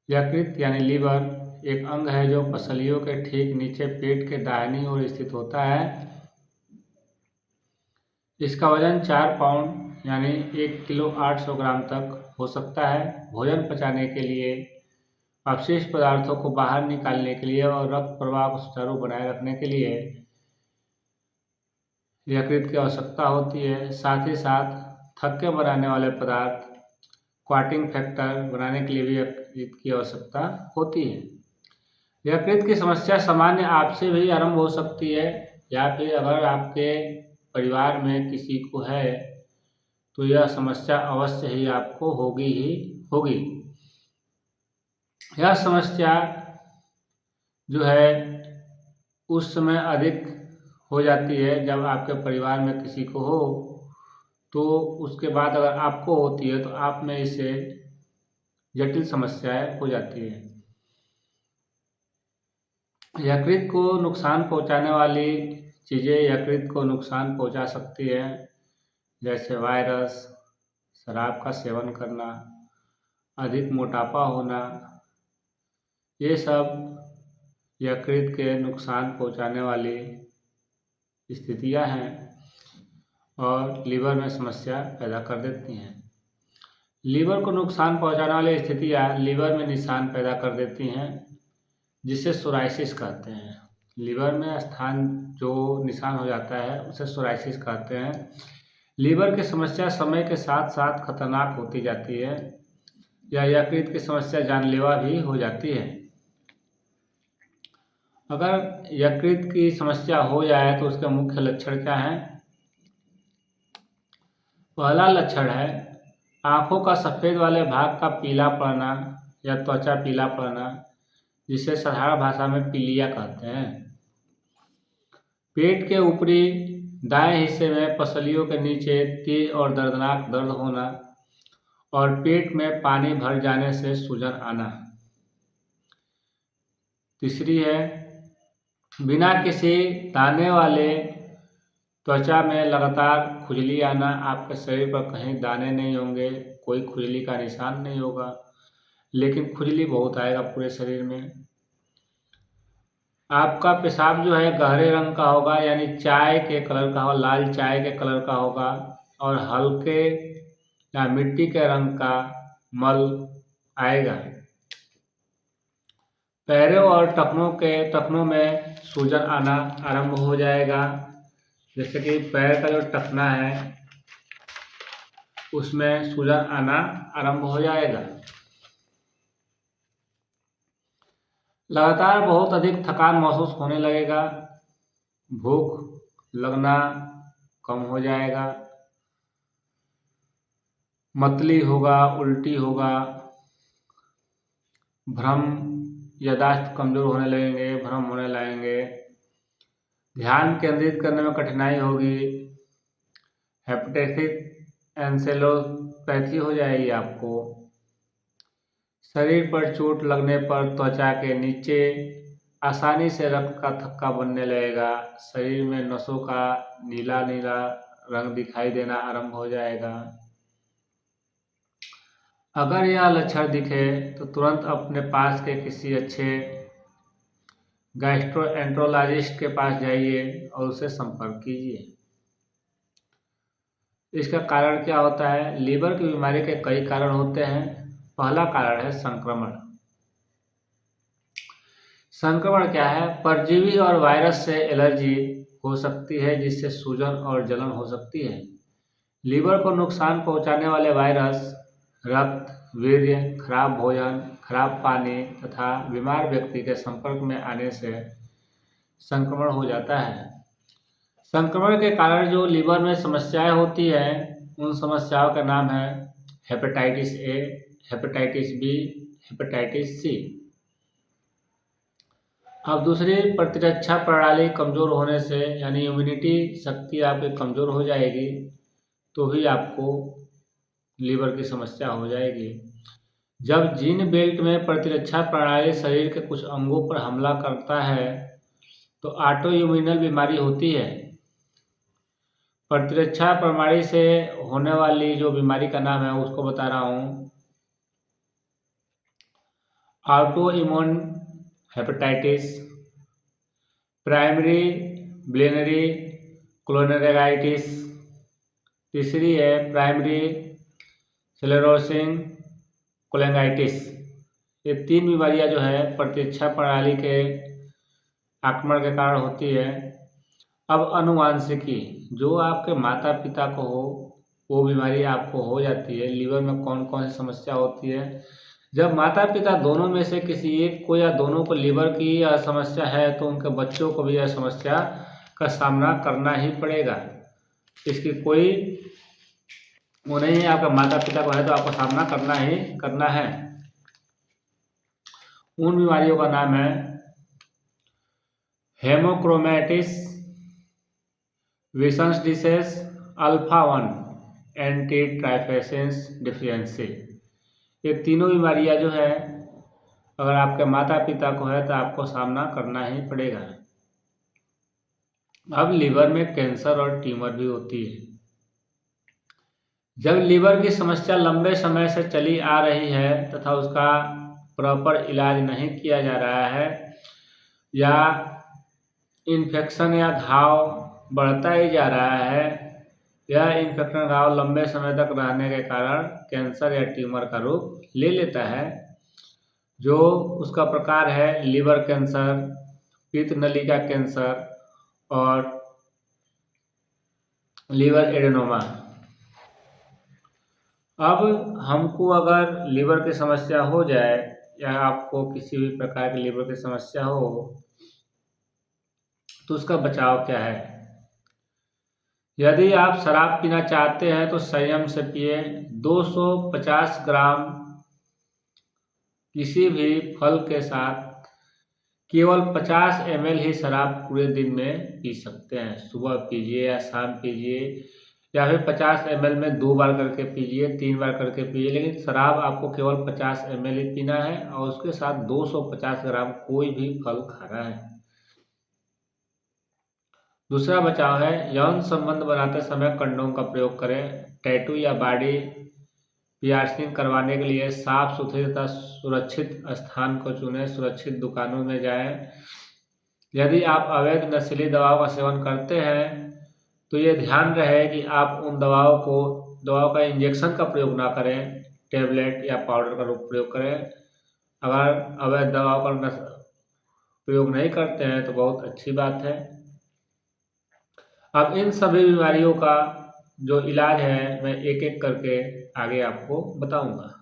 यकृत यानी लीवर एक अंग है जो पसलियों के ठीक नीचे पेट के दाहिनी ओर स्थित होता है। इसका वजन 4 पाउंड यानी 1 किलो 800 ग्राम तक हो सकता है। भोजन पचाने के लिए, अपशिष्ट पदार्थों को बाहर निकालने के लिए और रक्त प्रवाह को सुचारू बनाए रखने के लिए यकृत की आवश्यकता होती है। साथ ही साथ थक्के बनाने वाले पदार्थ क्लॉटिंग फैक्टर बनाने के लिए भी यकृत की आवश्यकता होती है। यकृत की समस्या सामान्य आपसे भी आरंभ हो सकती है या फिर अगर आपके परिवार में किसी को है तो यह समस्या अवश्य ही आपको होगी। यह समस्या जो है उस समय अधिक हो जाती है जब आपके परिवार में किसी को हो, तो उसके बाद अगर आपको होती है तो आप में इससे जटिल समस्याएं हो जाती है। यकृत को नुकसान पहुंचाने वाली चीज़ें यकृत को नुकसान पहुंचा सकती है, जैसे वायरस, शराब का सेवन करना, अधिक मोटापा होना, ये सब यकृत के नुकसान पहुंचाने वाली स्थितियां हैं और लीवर में समस्या पैदा कर देती हैं। लीवर को नुकसान पहुंचाने वाली स्थितियां लीवर में निशान पैदा कर देती हैं, जिसे सोराइसिस कहते हैं। लीवर में स्थान जो निशान हो जाता है उसे सोराइसिस कहते हैं। लीवर की समस्या समय के साथ साथ खतरनाक होती जाती है या यकृत की समस्या जानलेवा भी हो जाती है। अगर यकृत की समस्या हो जाए तो उसके मुख्य लक्षण क्या हैं? पहला लक्षण है आंखों का सफ़ेद वाले भाग का पीला पड़ना या त्वचा पीला पड़ना, जिसे साधारण भाषा में पीलिया कहते हैं। पेट के ऊपरी दाएं हिस्से में पसलियों के नीचे तेज और दर्दनाक दर्द होना और पेट में पानी भर जाने से सूजन आना। तीसरी है बिना किसी दाने वाले त्वचा में लगातार खुजली आना। आपके शरीर पर कहीं दाने नहीं होंगे, कोई खुजली का निशान नहीं होगा, लेकिन खुजली बहुत आएगा पूरे शरीर में। आपका पेशाब जो है गहरे रंग का होगा, यानी चाय के कलर का होगा, लाल चाय के कलर का होगा और हल्के या मिट्टी के रंग का मल आएगा। पैरों और टखनों में सूजन आना आरंभ हो जाएगा, जैसे कि पैर का जो टखना है उसमें सूजन आना आरंभ हो जाएगा। लगातार बहुत अधिक थकान महसूस होने लगेगा, भूख लगना कम हो जाएगा, मतली होगा, उल्टी होगा, भ्रम याददाश्त कमजोर होने लगेंगे, भ्रम होने लगेंगे, ध्यान केंद्रित करने में कठिनाई होगी, हेपेटाइटिस एन्सेफेलोपैथी हो जाएगी आपको। शरीर पर चोट लगने पर त्वचा के नीचे आसानी से रक्त का थक्का बनने लगेगा, शरीर में नसों का नीला नीला रंग दिखाई देना आरंभ हो जाएगा। अगर यह लक्षण दिखे तो तुरंत अपने पास के किसी अच्छे गैस्ट्रोएंट्रोलॉजिस्ट के पास जाइए और उससे संपर्क कीजिए। इसका कारण क्या होता है? लीवर की बीमारी के कई कारण होते हैं। पहला कारण है संक्रमण। संक्रमण क्या है? परजीवी और वायरस से एलर्जी हो सकती है, जिससे सूजन और जलन हो सकती है। लीवर को नुकसान पहुंचाने वाले वायरस रक्त, वीर्य, खराब भोजन, खराब पानी तथा बीमार व्यक्ति के संपर्क में आने से संक्रमण हो जाता है। संक्रमण के कारण जो लीवर में समस्याएं होती हैं, उन समस्याओं का नाम है hepatitis A, hepatitis B, hepatitis C. अब दूसरी, प्रतिरक्षा प्रणाली कमजोर होने से, यानी इम्यूनिटी शक्ति आपकी कमजोर हो जाएगी तो भी आपको लीवर की समस्या हो जाएगी। जब जीन बेल्ट में प्रतिरक्षा प्रणाली शरीर के कुछ अंगों पर हमला करता है तो ऑटो इम्यूनल बीमारी होती है। प्रतिरक्षा प्रणाली से होने वाली जो बीमारी का नाम है उसको बता रहा हूँ, autoimmune hepatitis, primary biliary cholangitis, तीसरी है प्राइमरी स्क्लेरोसिंग कोलेंगाइटिस। ये 3 बीमारियां जो है प्रतिरक्षा प्रणाली के आक्रमण के कारण होती है। अब अनुवांशिकी, जो आपके माता पिता को हो वो बीमारी आपको हो जाती है। लीवर में कौन कौन सी समस्या होती है? जब माता पिता दोनों में से किसी एक को या दोनों को लीवर की समस्या है तो उनके बच्चों को भी यह समस्या का सामना करना ही पड़ेगा। इसकी कोई वो नहीं है, आपके माता पिता को है तो आपको सामना करना ही करना है। उन बीमारियों का नाम है हेमोक्रोमैटिस, विशंस डिसीज, अल्फा 1 एंटी ट्राइफेसेंस डिफिशियंसी। ये तीनों बीमारियां जो है अगर आपके माता पिता को है तो आपको सामना करना ही पड़ेगा। अब लीवर में कैंसर और ट्यूमर भी होती है। जब लीवर की समस्या लंबे समय से चली आ रही है तथा उसका प्रॉपर इलाज नहीं किया जा रहा है या इन्फेक्शन या घाव बढ़ता ही जा रहा है या इन्फेक्शन घाव लंबे समय तक रहने के कारण कैंसर या ट्यूमर का रूप ले लेता है, जो उसका प्रकार है लीवर कैंसर, पित्त नलिका कैंसर और लीवर एडेनोमा। अब हमको अगर लीवर की समस्या हो जाए या आपको किसी भी प्रकार की लीवर की समस्या हो तो उसका बचाव क्या है? यदि आप शराब पीना चाहते हैं तो संयम से पिए। 250 ग्राम किसी भी फल के साथ केवल 50 ml ही शराब पूरे दिन में पी सकते हैं। सुबह पीजिए या शाम पीजिए या फिर 50 ml में 2 बार करके पीजिए, 3 बार करके पीजिए, लेकिन शराब आपको केवल 50 ml ही पीना है और उसके साथ 250 ग्राम कोई भी फल खाना है। दूसरा बचाव है यौन संबंध बनाते समय कंडोम का प्रयोग करें। टैटू या बॉडी पियर्सिंग करवाने के लिए साफ सुथरे तथा सुरक्षित स्थान को चुनें। सुरक्षित दुकानों में जाएं। यदि आप अवैध नशीली दवाओं का सेवन करते हैं तो ये ध्यान रहे कि आप उन दवाओं का इंजेक्शन का प्रयोग ना करें, टेबलेट या पाउडर का प्रयोग करें। अगर अवैध दवाओं का प्रयोग नहीं करते हैं तो बहुत अच्छी बात है। अब इन सभी बीमारियों का जो इलाज है मैं एक एक करके आगे आपको बताऊंगा।